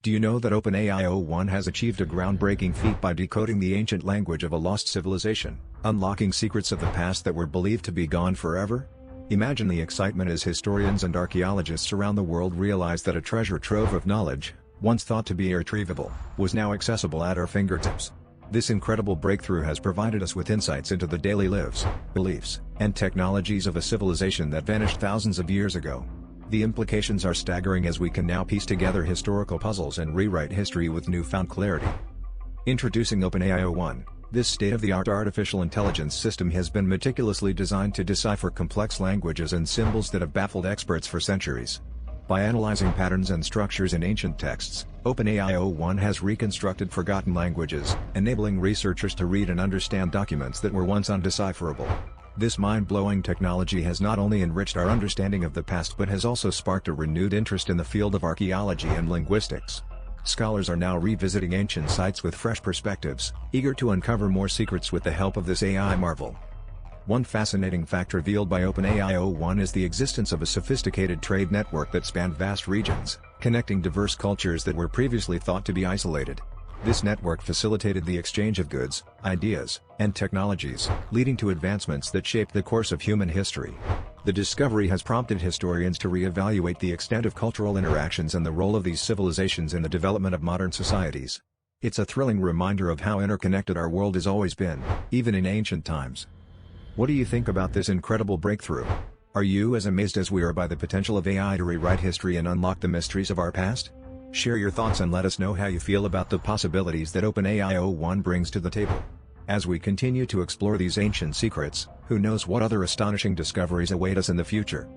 Do you know that OpenAI o1 has achieved a groundbreaking feat by decoding the ancient language of a lost civilization, unlocking secrets of the past that were believed to be gone forever? Imagine the excitement as historians and archaeologists around the world realize that a treasure trove of knowledge, once thought to be irretrievable, was now accessible at our fingertips. This incredible breakthrough has provided us with insights into the daily lives, beliefs, and technologies of a civilization that vanished thousands of years ago. The implications are staggering as we can now piece together historical puzzles and rewrite history with newfound clarity. Introducing OpenAI o1, this state-of-the-art artificial intelligence system has been meticulously designed to decipher complex languages and symbols that have baffled experts for centuries. By analyzing patterns and structures in ancient texts, OpenAI o1 has reconstructed forgotten languages, enabling researchers to read and understand documents that were once undecipherable. This mind-blowing technology has not only enriched our understanding of the past but has also sparked a renewed interest in the field of archaeology and linguistics. Scholars are now revisiting ancient sites with fresh perspectives, eager to uncover more secrets with the help of this AI marvel. One fascinating fact revealed by OpenAI o1 is the existence of a sophisticated trade network that spanned vast regions, connecting diverse cultures that were previously thought to be isolated. This network facilitated the exchange of goods, ideas, and technologies, leading to advancements that shaped the course of human history. The discovery has prompted historians to re-evaluate the extent of cultural interactions and the role of these civilizations in the development of modern societies. It's a thrilling reminder of how interconnected our world has always been, even in ancient times. What do you think about this incredible breakthrough? Are you as amazed as we are by the potential of AI to rewrite history and unlock the mysteries of our past? Share your thoughts and let us know how you feel about the possibilities that OpenAI o1 brings to the table. As we continue to explore these ancient secrets, who knows what other astonishing discoveries await us in the future?